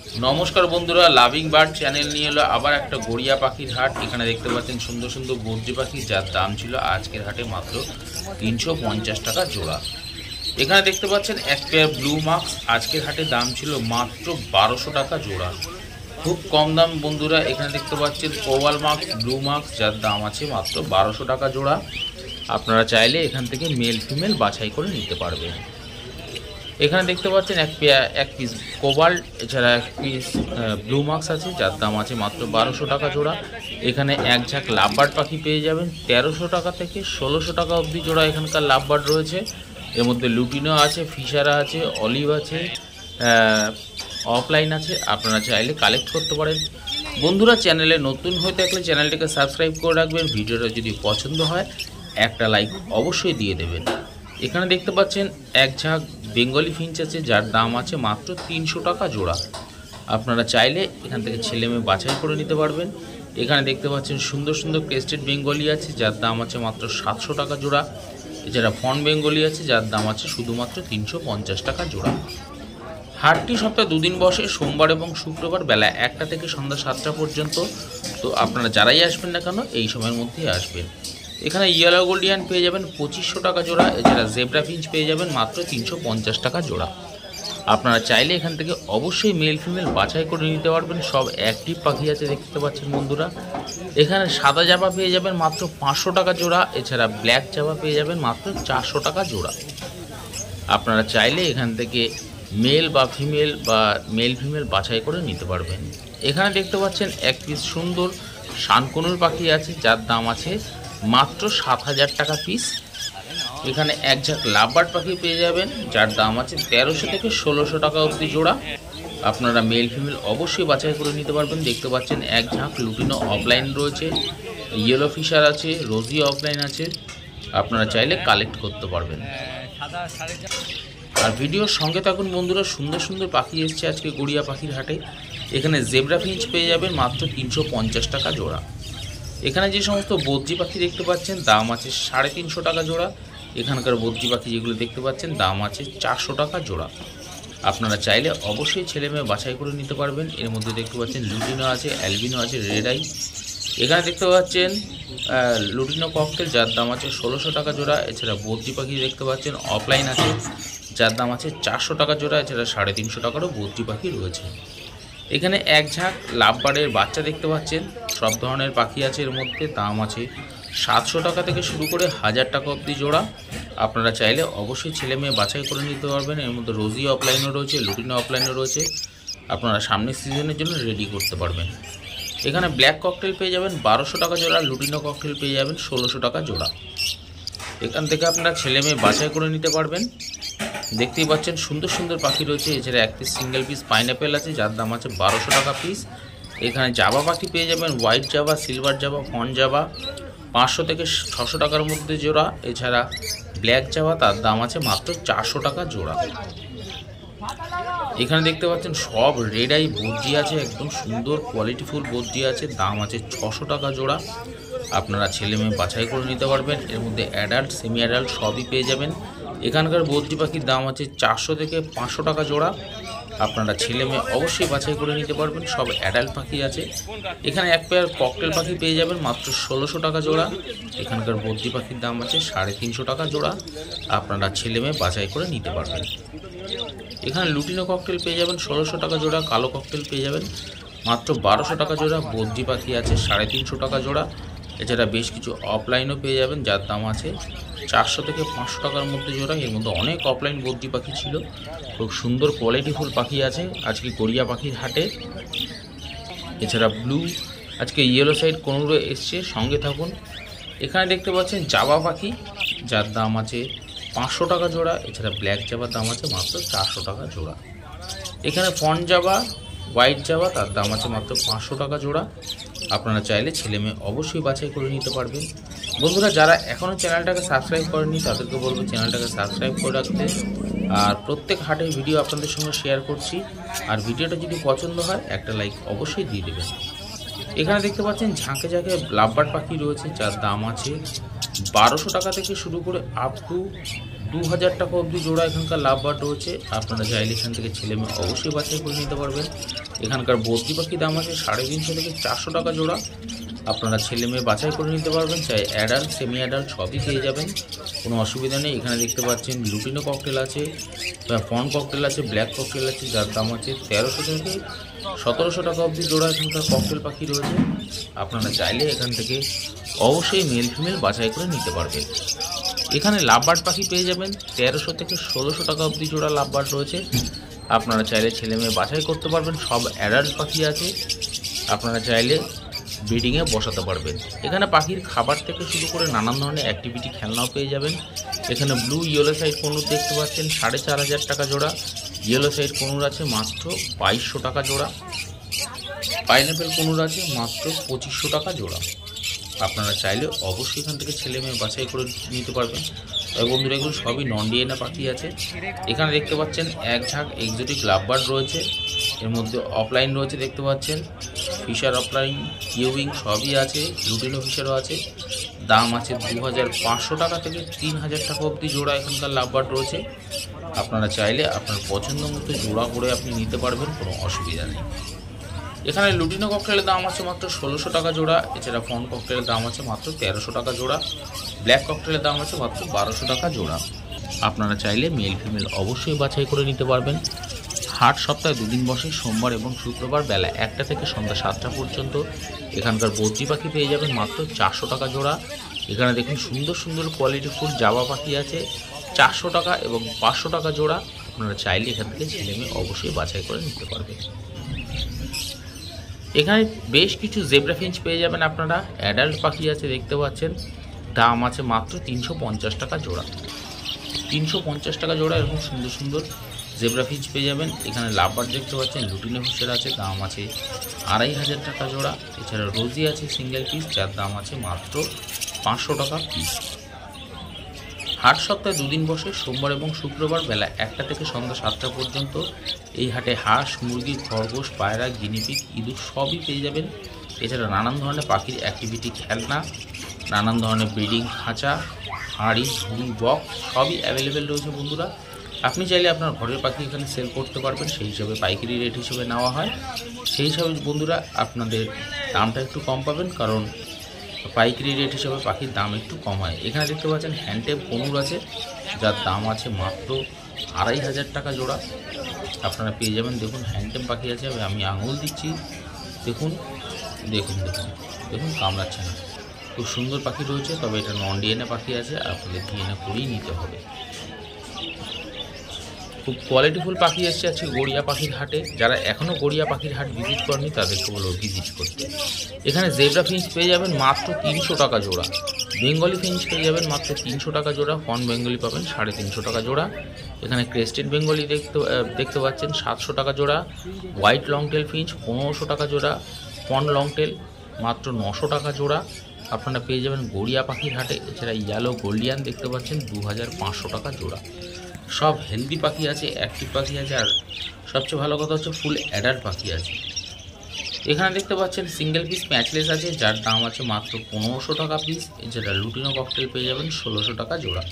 नमस्कार बंधुरा लाभिंग board channel निये एलो आबार एक गड़िया पाखिर हाट। एखाने देखते पाच्छेन सुंदर सुंदर बद्री पाखी जार दाम छिलो आजकेर हाटे मात्र 350 टाका जोड़ा। एखाने देखते पाच्छेन एक पेयर ब्लू मार्क्स आजकेर हाटे दाम छिलो मात्र 1200 टाका जोड़ा। खूब कम दाम बंधुरा। एखाने देखते पाच्छेन oval marks blue marks jar दाम आछे मात्र 1200 टाका जोड़ा। आपनारा चाइले एखान थेके मेल फिमेल बाछाई करे निते पारबेन। एखाने देखते पाच्छेन एक पिस कोबाल्ट एछाड़ा एक पिस ब्लू मार्क्स आछे जार दाम आछे मात्र 1200 टाका जोड़ा। एखाने एक झाक लाभबार्ड पाखी पेये जाबेन 1300 टाका थेके 1600 टाका अब्दि जोड़ा। एखानकार लाभबार्ड रयेछे, एर मধ্যে लुटिनो आछे, फिशारा आछे, अलिव आछे, अफलाइन आछे। आपनारा चाइले कालेक्ट करते पारेन। बंधुरा चैनेले नतून हये थाकले चैनेलटिके सबस्क्राइब करे राखबेन। भिडियोटा यदि पछंद हय एकटा लाइक अवश्यई दिये देबेन। एखाने देखते पाच्छेन एक झाक बेंगली फिंच आछे जार दाम आछे मात्र 300 टाका जोड़ा। आपनारा चाइले एखान थेके छेले मेये बाछाई करे निते पारबेन। एखाने देखते पाच्छेन सुंदर सुंदर क्रेस्टेड बेंगली आछे जार दाम आछे मात्र 700 टाका जोड़ा। एछाड़ा फन बेंगली आछे जार दाम आछे शुधुमात्र 350 टाका जोड़ा। हाटटी सप्ताहे दुदिन बसे, सोमवार एबं शुक्रवार बेला 1टा थेके सन्ध्या 7टा पर्यन्त। तो आपनारा जाराई आसबेन ना केन एई समयेर मध्येई आसबेन। एखाने येलो गोल्डियान पेये जाबेन 2500 टाका जोड़ा। एछाड़ा जेब्रा फिंच पेये जाबेन मात्र 350 टाका जोड़ा। आपनारा चाइले एखान थेके अवश्यई मेल फिमेल बाछाई करे निते पारबेन। सब एक्टिव पाखी आछे देखते पाच्छेन बंधुरा। एखाने सादा जाबा पेये जाबेन मात्र 500 टाका जोड़ा। एछाड़ा ब्लैक जाबा पेये जाबेन मात्र 400 टाका जोड़ा। आपनारा चाइले एखान थेके मेल बा फिमेल बा मेल फिमेल बाछाई करे निते पारबेन। एखाने देखते पाच्छेन एक पिस सुंदर शानकुनुर पाखी आछे जार दाम आछे मात्र 7000 टाका पिस। एखाने एक झाक लाभबार्ड पाखी पेये जाबेन जार दाम आछे 1300 থেকে 1600 टाका अब्दि जोड़ा। आपनारा मेल फिमेल अवश्यई बाछाई करे निते पारबेन। देखते पाच्छेन एक झाक लुटिनो अफलाइन रयेछे, येलो फिशार आछे, रोजी अफलाइन आछे। आपनारा चाइले कालेक्ट करते पारबेन। और भिडियोर संगे थाकुन बंधुरा। सुंदर सुंदर पाखी एसेछे आजके गड़िया पाखिर हाटे। एखाने जेब्रा फिंच पेये जाबेन मात्र 350 टाका जोड़ा। एखाने जे समस्त बद्री पाखी देखते पाच्छेन दाम आछे 350 टाका जोड़ा। एखानकार बद्री पाखी जेगुलो देखते पाच्छेन दाम आछे 400 टाका जोड़ा। आपनारा चाइले अवश्यई छेले मेये बाछाई करे निते पारबेन। एर मধ্যে देखते पाच्छेन लुटिनो आछे, अ্যালবিনো आछे, रेड आई। एखाने देखते पाच्छेन लुटिनो ककटेल जार दाम आछे 1600 टाका जोड़ा। एछाड़ा बद्री पाखी देखते पाच्छेन अफलाइन आछे जार दाम आछे 400 टाका जोड़ा। एछाड़ा 350 टाकारो बद्री पाखी रयेछे। एखाने एक झाक लाभबार्डेर बाच्चा देखते पाच्छेन। सब धरनेर पाखी आछे एर मধ্যে दाम आछे 700 टाका थेके शुरू करे 1000 टाका अब्दि जोड़ा। आपनारा चाइले अवश्यई छेले मेये बाछाई करे निते पारबेन। एर मধ্যে रोजी अफलाइनও रयेछे, लुटिनो अफलाइनও रयेछे। आपनारा सामনের सिजনের জন্য रेडी करते पारबेन। एखाने ब्लैक ककटेल पेये जाबेन 1200 टाका जोड़ा, लुटिनो ककटेल पेये जाबेन 1600 टाका जोड़ा। एखान थेके आपनारा छेले मेये बाछाई करे निते पारबेन। देखतेই পাচ্ছেন সুন্দর সুন্দর পাখি রয়েছে। এছাড়া এক পিস সিঙ্গেল পিস পাইনাপেল আছে যার দাম আছে 1200 টাকা পিস। এখানে জাভা পাখি পেয়ে যাবেন, white Java, silver Java, fawn Java 500 থেকে 600 টাকার মধ্যে জোড়া। এছাড়া ব্ল্যাক জাভা তার দাম আছে মাত্র 400 টাকা জোড়া। এখানে দেখতে পাচ্ছেন সব রেড আই বদ্রি আছে, একদম সুন্দর কোয়ালিটিফুল বদ্রি আছে, দাম আছে 600 টাকা জোড়া। আপনারা ছেলে মেয়ে বাছাই করে নিতে পারবেন। এর মধ্যে অ্যাডাল্ট, সেমি অ্যাডাল্ট সবই পেয়ে যাবেন। এখানকার বদ্রি পাখির দাম আছে 400 থেকে 500 টাকা জোড়া। আপনারা ছেলে মেয়ে অবশ্যই বাছাই করে নিতে পারবেন। সব অ্যাডাল্ট পাখি আছে। এখানে এক পেয়ার ককটেল পাখি পেয়ে যাবেন মাত্র 1600 টাকা জোড়া। এখানকার বদ্রি পাখির দাম আছে 350 টাকা জোড়া। আপনারা ছেলে মেয়ে বাছাই করে নিতে পারবেন। এখানে লুটিনো ককটেল পেয়ে যাবেন 1600 টাকা জোড়া। কালো ককটেল পেয়ে যাবেন মাত্র 1200 টাকা জোড়া। বদ্রি পাখি আছে 350 টাকা জোড়া। এছাড়া বেশ কিছু অফলাইনও পেয়ে যাবেন যার দাম আছে 400 থেকে 500 টাকার মধ্যে জোড়া। এর মধ্যে অনেক অফলাইন বদ্রি পাখি ছিল, খুব সুন্দর কোয়ালিটিফুল পাখি আছে আজকে গড়িয়া পাখির হাটে। এছাড়া ব্লু, আজকে ইয়েলো সাইড কোনোরও এসছে, সঙ্গে থাকুন। এখানে দেখতে পাচ্ছেন জাভা পাখি যার দাম আছে 500 টাকা জোড়া। এছাড়া ব্ল্যাক জাভার দাম আছে মাত্র 400 টাকা জোড়া। এখানে ফন জাভা, হোয়াইট জাভা তার দাম আছে মাত্র 500 টাকা জোড়া। আপনারা চাইলে ছেলে মেয়ে অবশ্যই বাছাই করে নিতে পারবেন। বন্ধুরা যারা এখনও চ্যানেলটাকে সাবস্ক্রাইব করেনি তাদেরকে বলবো চ্যানেলটাকে সাবস্ক্রাইব করে রাখতে। আর প্রত্যেক হাটের ভিডিও আপনাদের সঙ্গে শেয়ার করছি। আর ভিডিওটা যদি পছন্দ হয় একটা লাইক অবশ্যই দিয়ে দেবেন। এখানে দেখতে পাচ্ছেন ঝাঁকে ঝাঁকে লাভবার্ড পাখি রয়েছে যার দাম আছে 1200 টাকা থেকে শুরু করে আপ টু 2000 টাকা অবধি জোড়া এখানকার লাভ বার্ড রয়েছে। আপনারা চাইলে এখান থেকে ছেলে মেয়ে অবশ্যই বাছাই করে নিতে পারবেন। এখানকার বদ্রি পাখি দাম আছে 350 থেকে 400 টাকা জোড়া। আপনারা ছেলে মেয়ে বাছাই করে নিতে পারবেন, চাই অ্যাডাল্ট সেমি অ্যাডাল্ট সবই পেয়ে যাবেন, কোনো অসুবিধা নেই। এখানে দেখতে পাচ্ছেন লুটিনো ককটেল আছে, ফন ককটেল আছে, ব্ল্যাক ককটেল আছে, যার দাম আছে 1300 থেকে 1700 টাকা অবধি জোড়া এখানকার ককটেল পাখি রয়েছে। আপনারা চাইলে এখান থেকে অবশ্যই মেল ফিমেল বাছাই করে নিতে পারবেন। এখানে লাভবার্ড পাখি পেয়ে যাবেন 1300 থেকে 1600 টাকা অবধি জোড়া লাভবার্ড রয়েছে। আপনারা চাইলে ছেলে মেয়ে বাছাই করতে পারবেন, সব অ্যাডাল্ট পাখি আছে, আপনারা চাইলে ব্রিডিংয়ে বসাতে পারবেন। এখানে পাখির খাবার থেকে শুরু করে নানান ধরনের অ্যাক্টিভিটি খেলনাও পেয়ে যাবেন। এখানে ব্লু ইয়েলো সাইড কনুর দেখতে পাচ্ছেন 4500 টাকা জোড়া। ইয়েলো সাইড কনুর আছে মাত্র 2200 টাকা জোড়া। পাইনঅ্যাপেল কনুর আছে মাত্র 2500 টাকা জোড়া। আপনারা চাইলে অবশ্যই এখান থেকে ছেলে মেয়ে বাছাই করে নিতে পারবেন। তবে বন্ধুরা এগুলো সবই নন ডিএনএ পাখি আছে। এখানে দেখতে পাচ্ছেন এক ঝাঁক এক্সোটিক লাভবার্ড রয়েছে, এর মধ্যে অফলাইন রয়েছে দেখতে পাচ্ছেন, ফিশার অফলাইন, কিউইং সবই আছে, লুটিনো ফিশারও আছে। দাম আছে 2500 টাকা থেকে 3000 টাকা অবধি জোড়া এখানকার লাভবার্ড রয়েছে। আপনারা চাইলে আপনার পছন্দ মতো জোড়া করে আপনি নিতে পারবেন, কোনো অসুবিধা নেই। এখানে লুটিনো ককটেলের দাম আছে মাত্র 1600 টাকা জোড়া। এছাড়া ফন ককটেলের দাম আছে মাত্র 1300 টাকা জোড়া। ব্ল্যাক ককটেলের দাম আছে মাত্র 1200 টাকা জোড়া। আপনারা চাইলে মেল ফিমেল অবশ্যই বাছাই করে নিতে পারবেন। হাট সপ্তাহে 2 দিন বসে, সোমবার এবং শুক্রবার বেলা 1টা থেকে সন্ধ্যা 7টা পর্যন্ত। এখানকার বদ্রি পাখি পেয়ে যাবেন মাত্র 400 টাকা জোড়া। এখানে দেখুন সুন্দর সুন্দর কোয়ালিটি ফুল জাবা পাখি আছে 400 টাকা এবং 500 টাকা জোড়া। আপনারা চাইলে এখান থেকে ছেলে মেয়ে অবশ্যই বাছাই করে নিতে পারবেন। এখানে বেশ কিছু জেব্রা ফিঞ্চ পেয়ে যাবেন আপনারা, অ্যাডাল্ট পাখি আছে দেখতে পাচ্ছেন, দাম আছে মাত্র 350 টাকা জোড়া। 350 টাকা জোড়া এরকম সুন্দর সুন্দর জেব্রা ফিঞ্চ পেয়ে যাবেন। এখানে লাভবার্ড দেখতে পাচ্ছেন, লুটিনো ফিশার আছে, দাম আছে 2500 টাকা জোড়া। এছাড়া রোজি আছে সিঙ্গেল পিস, যার দাম আছে মাত্র 500 টাকা পিস। হাট সপ্তাহে 2 দিন বসে, সোমবার এবং শুক্রবার বেলা 1টা থেকে সন্ধ্যা 7টা পর্যন্ত। এই হাটে হাঁস, মুরগি, খরগোশ, পায়রা, গিনিপিগ, ইঁদুর সবই পেয়ে যাবেন। এছাড়া নানান ধরনের পাখির অ্যাক্টিভিটি খেলনা, নানান ধরনের ব্রিডিং খাঁচা, হাঁড়ি, ঝুড়ি, বক্স সবই অ্যাভেলেবেল রয়েছে বন্ধুরা। আপনি চাইলে আপনার ঘরের পাখি এখানে সেল করতে পারবেন, সেই হিসাবে পাইকারি রেট হিসেবে নেওয়া হয়। সেই হিসাবে বন্ধুরা আপনাদের দামটা একটু কম পাবেন, কারণ পাইকারি রেট হিসেবে পাখির দাম একটু কম হয়। এখানে দেখতে পাচ্ছেন হ্যান্ডটেপ কনুর আছে, যার দাম আছে মাত্র 2500 টাকা জোড়া। আপনারা পেয়ে যাবেন। দেখুন হ্যান্ডটেপ পাখি আছে, আমি আঙুল দিচ্ছি, দেখুন দেখুন দেখুন দেখুন কামড়াচ্ছে না, খুব সুন্দর পাখি রয়েছে। তবে এটা নন ডিএনএ পাখি আছে, আপনাদের ডিএনএ করেই নিতে হবে। খুব কোয়ালিটিফুল পাখি এসছে আজকে গড়িয়া পাখির হাটে। যারা এখনও গড়িয়া পাখির হাট ভিজিট করেনি তাদেরকে বলবো ভিজিট করতে। এখানে জেব্রা ফিঞ্চ পেয়ে যাবেন মাত্র 300 টাকা জোড়া। বেঙ্গলি ফিঞ্চ পেয়ে যাবেন মাত্র 300 টাকা জোড়া। ফন বেঙ্গলি পাবেন 350 টাকা জোড়া। এখানে ক্রেস্টেড বেঙ্গলি দেখতে পাচ্ছেন 700 টাকা জোড়া। হোয়াইট লংটেল ফিঞ্চ 1500 টাকা জোড়া। ফন লংটেল মাত্র 900 টাকা জোড়া। আপনারা পেয়ে যাবেন গড়িয়া পাখির হাটে। এছাড়া ইয়েলো গোল্ডিয়ান দেখতে পাচ্ছেন 2500 টাকা জোড়া। সব হেলদি পাখি আছে, অ্যাক্টিভ পাখি আছে, আর সবচেয়ে ভালো কথা হচ্ছে ফুল অ্যাডাল্ট পাখি আছে। এখানে দেখতে পাচ্ছেন সিঙ্গেল পিস ম্যাচলেস আছে, যার দাম আছে মাত্র 1500 টাকা পিস। এছাড়া লুটিনো ককটেল পেয়ে যাবেন 1600 টাকা জোড়া।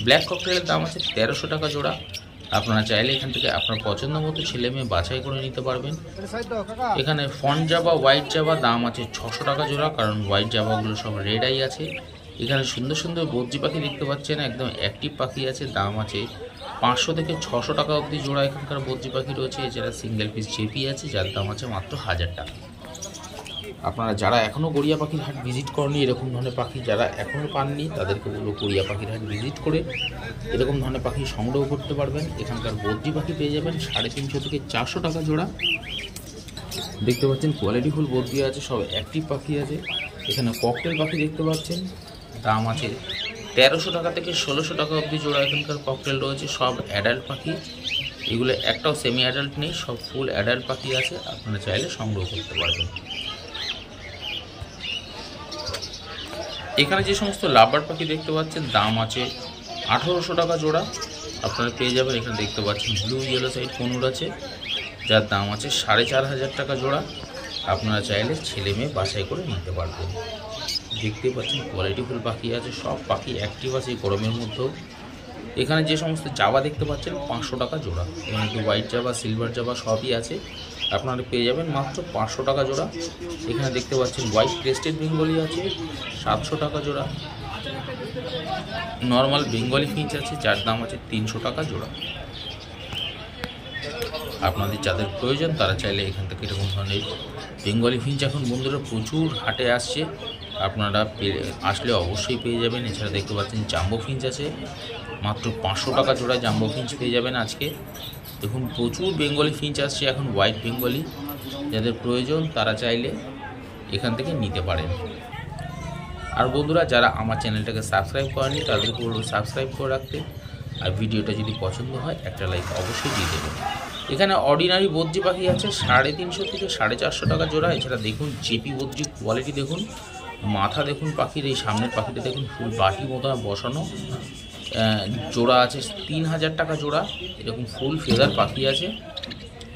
ব্ল্যাক ককটেলের দাম আছে 1300 টাকা জোড়া। আপনারা চাইলে এখান থেকে আপনার পছন্দ মতো ছেলে মেয়ে বাছাই করে নিতে পারবেন। এখানে ফন জাবা, হোয়াইট জাবা দাম আছে 600 টাকা জোড়া, কারণ হোয়াইট জাবাগুলো সব রেড আই আছে। এখানে সুন্দর সুন্দর বদ্রি পাখি দেখতে পাচ্ছেন, একদম অ্যাক্টিভ পাখি আছে, দাম আছে 500 থেকে 600 টাকা অবধি জোড়া এখানকার বদ্রি পাখি রয়েছে। এছাড়া সিঙ্গেল পিস জেপি আছে, যার দাম আছে মাত্র 1000 টাকা। আপনারা যারা এখনও গড়িয়া পাখির হাট ভিজিট করেনি, এরকম ধরনের পাখি যারা এখনও পাননি তাদেরকে বলবো গড়িয়া পাখির হাট ভিজিট করে এরকম ধরনের পাখি সংগ্রহ করতে পারবেন। এখানকার বদ্রি পাখি পেয়ে যাবেন 350 থেকে 400 টাকা জোড়া। দেখতে পাচ্ছেন কোয়ালিটিফুল বদ্রি আছে, সব অ্যাক্টিভ পাখি আছে। এখানে ককটেল পাখি দেখতে পাচ্ছেন, দাম আছে 1300 টাকা থেকে 1600 টাকা অবধি জোড়া এখানকার ককটেল রয়েছে। সব অ্যাডাল্ট পাখি, এগুলো একটাও সেমি অ্যাডাল্ট নেই, সব ফুল অ্যাডাল্ট পাখি আছে। আপনারা চাইলে সংগ্রহ করতে পারবেন। এখানে যে সমস্ত লাভবার্ড পাখি দেখতে পাচ্ছেন, দাম আছে 1800 টাকা জোড়া। আপনারা পেয়ে যাবেন। এখানে দেখতে পাচ্ছেন ব্লু ইয়েলো সাইড কনুর আছে, যার দাম আছে 4500 টাকা জোড়া। আপনারা চাইলে ছেলে মেয়ে বাছাই করে নিতে পারবেন। দেখতে পাচ্ছেন কোয়ালিটিফুল পাখি আছে, সব পাখি অ্যাক্টিভ আছে গরমের মধ্যেও। এখানে যে সমস্ত জাবা দেখতে পাচ্ছেন 500 টাকা জোড়া। এখানে হোয়াইট জাবা, সিলভার জাবা সবই আছে, আপনারা পেয়ে যাবেন মাত্র 500 টাকা জোড়া। এখানে দেখতে পাচ্ছেন হোয়াইট ক্রেস্টেড বেঙ্গলি আছে 700 টাকা জোড়া। নর্মাল বেঙ্গলি ফিঞ্চ আছে যার দাম আছে 300 টাকা জোড়া। আপনাদের যাদের প্রয়োজন তারা চাইলে এখান থেকে এরকম ধরনের বেঙ্গলি ফিঞ্চ এখন বন্ধুরা প্রচুর হাটে আসছে, আপনারা আসলে অবশ্যই পেয়ে যাবেন। এছাড়া দেখতে পাচ্ছেন জাম্বো ফিঞ্চ আছে মাত্র 500 টাকা জোড়া। জাম্বো ফিঞ্চ পেয়ে যাবেন আজকে। দেখুন প্রচুর বেঙ্গলি ফিঞ্চ আসছে এখন, হোয়াইট বেঙ্গলি, যাদের প্রয়োজন তারা চাইলে এখান থেকে নিতে পারেন। আর বন্ধুরা যারা আমার চ্যানেলটাকে সাবস্ক্রাইব করেনি তাদেরকে বলবো সাবস্ক্রাইব করে রাখতে, আর ভিডিওটা যদি পছন্দ হয় একটা লাইক অবশ্যই দিয়ে দেবেন। এখানে অর্ডিনারি বদ্রি পাখি আছে 350 থেকে 450 টাকা জোড়া। এছাড়া দেখুন জেপি বদ্রি কোয়ালিটি দেখুন, মাথা দেখুন পাখির, এই সামনের পাখিটা দেখুন ফুল বাটি মতো বসানো, জোড়া আছে 3000 টাকা জোড়া। এরকম ফুল ফেদার পাখি আছে,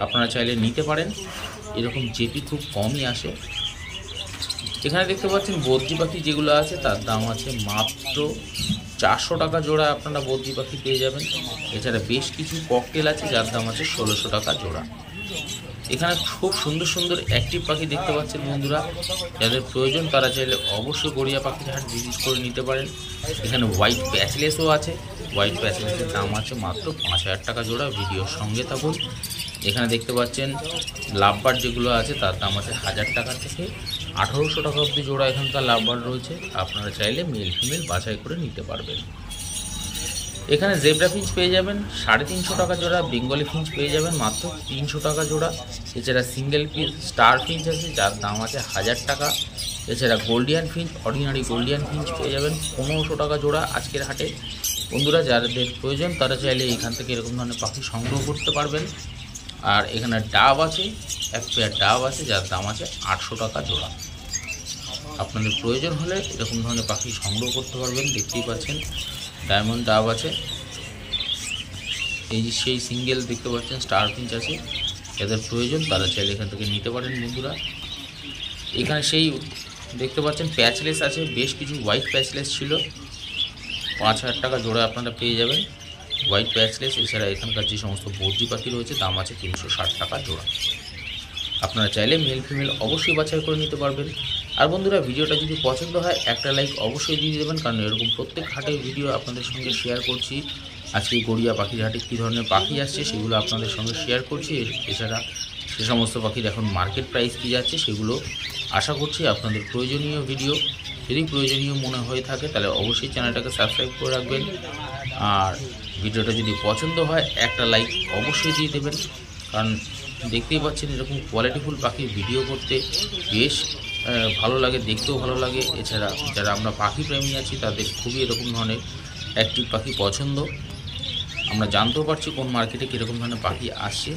আপনারা চাইলে নিতে পারেন। এরকম জেপি খুব কমই আসে। এখানে দেখতে পাচ্ছেন বদ্রি পাখি যেগুলো আছে তার দাম আছে মাত্র 400 টাকা জোড়া, আপনারা বদ্রি পাখি পেয়ে যাবেন। এছাড়া বেশ কিছু ককটেল আছে যার দাম আছে 1600 টাকা জোড়া। এখানে খুব সুন্দর সুন্দর অ্যাক্টিভ পাখি দেখতে পাচ্ছেন বন্ধুরা, যাদের প্রয়োজন তারা চাইলে অবশ্যই গড়িয়া পাখির হাট ভিজিট করে নিতে পারেন। এখানে হোয়াইট প্যাচলেসও আছে, হোয়াইট প্যাচলেসের দাম আছে মাত্র 5000 টাকা জোড়া। ভিডিওর সঙ্গে থাকুন। এখানে দেখতে পাচ্ছেন লাভবার্ড যেগুলো আছে তার দাম আছে 1000 টাকা থেকে 1800 টাকা অবধি জোড়া এখানকার লাভবার্ড রয়েছে, আপনারা চাইলে মেল ফিমেল বাছাই করে নিতে পারবেন। এখানে জেব্রা ফিঞ্চ পেয়ে যাবেন 350 টাকা জোড়া, বেঙ্গলি ফিঞ্চ পেয়ে যাবেন মাত্র 300 টাকা জোড়া। এছাড়া সিঙ্গেল পিস স্টার ফিঞ্চ আছে যার দাম আছে 1000 টাকা। এছাড়া Gouldian Finch, ordinary Gouldian Finch পেয়ে যাবেন 1500 টাকা জোড়া আজকের হাটে। বন্ধুরা যাদের প্রয়োজন তারা চাইলে এখান থেকে এরকম ধরনের পাখি সংগ্রহ করতে পারবেন। আর এখানে ডাব আছে, এক পেয়ার ডাব আছে যার দাম আছে 800 টাকা জোড়া। আপনাদের প্রয়োজন হলে এরকম ধরনের পাখি সংগ্রহ করতে পারবেন। দেখতেই পাচ্ছেন ডায়মন্ড ডাব আছে, এই যে সেই সিঙ্গেল দেখতে পাচ্ছেন স্টার ফিঞ্চ আছে, যাদের প্রয়োজন তারা চাইলে এখান থেকে নিতে পারেন বন্ধুরা। এখানে সেই দেখতে পাচ্ছেন প্যাচলেস আছে, বেশ কিছু হোয়াইট প্যাচলেস ছিল 5000 টাকা জোড়া আপনারা পেয়ে যাবেন হোয়াইট প্যাচলেস। এছাড়া এখানকার যে সমস্ত বদ্রি পাখি রয়েছে দাম আছে 360 টাকা জোড়া। আপনারা চাইলে মেল ফিমেল অবশ্যই বাছাই করে নিতে পারবেন। আর বন্ধুরা ভিডিওটা যদি পছন্দ হয় একটা লাইক অবশ্যই দিয়ে দেবেন, কারণ এরকম প্রত্যেক হাটের ভিডিও আপনাদের সঙ্গে শেয়ার করছি। আজকে গড়িয়া পাখির হাটে কী ধরনের পাখি আসছে সেগুলো আপনাদের সঙ্গে শেয়ার করছি। এছাড়া সে সমস্ত পাখির এখন মার্কেট প্রাইস কী যাচ্ছে সেগুলো আশা করছি আপনাদের প্রয়োজনীয় ভিডিও। যদি প্রয়োজনীয় মনে হয়ে থাকে তাহলে অবশ্যই চ্যানেলটাকে সাবস্ক্রাইব করে রাখবেন। আর ভিডিওটা যদি পছন্দ হয় একটা লাইক অবশ্যই দিয়ে দেবেন, কারণ দেখতেই পাচ্ছেন এরকম কোয়ালিটিফুল পাখির ভিডিও করতে বেশ ভালো লাগে, দেখতেও ভালো লাগে। এছাড়া যারা আমরা পাখি প্রেমী আছি তাদের খুবই এরকম ধরনের অ্যাক্টিভ পাখি পছন্দ। আমরা জানতেও পারছি কোন মার্কেটে কীরকম ধরনের পাখি আসছে।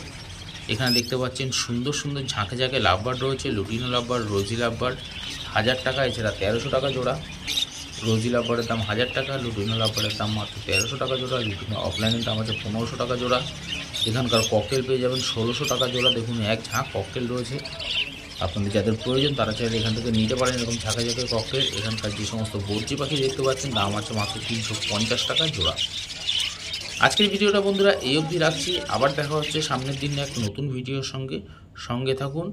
এখানে দেখতে পাচ্ছেন সুন্দর সুন্দর ঝাঁকে ঝাঁকে লাভবার্ড রয়েছে, লুটিনো লাভবার্ড, রোজি লাভবার্ড 1000 টাকা। এছাড়া 1300 টাকা জোড়া। রোজি লাভবার্ডের দাম 1000 টাকা, লুটিনো লাভবার্ডের দাম মাত্র 1300 টাকা জোড়া। লুটিনো অফলাইনের দাম আছে 1500 টাকা জোড়া। এখানকার ককটেল পেয়ে যাবেন 1600 টাকা জোড়া। দেখুন এক ঝাঁক ককটেল রয়েছে, আপনাদের যাদের প্রয়োজন তারা চাইলে এখান থেকে নিতে পারেন এরকম ঝাঁকে ঝাঁকে ককটেল। এখানকার যে সমস্ত বদ্রি পাখি দেখতে পাচ্ছেন দাম আছে মাত্র 350 টাকা জোড়া। আজকের ভিডিওটা বন্ধুরা এই অবধি রাখছি, আবার দেখা হচ্ছে সামনের দিনে এক নতুন ভিডিওর সঙ্গে থাকুন।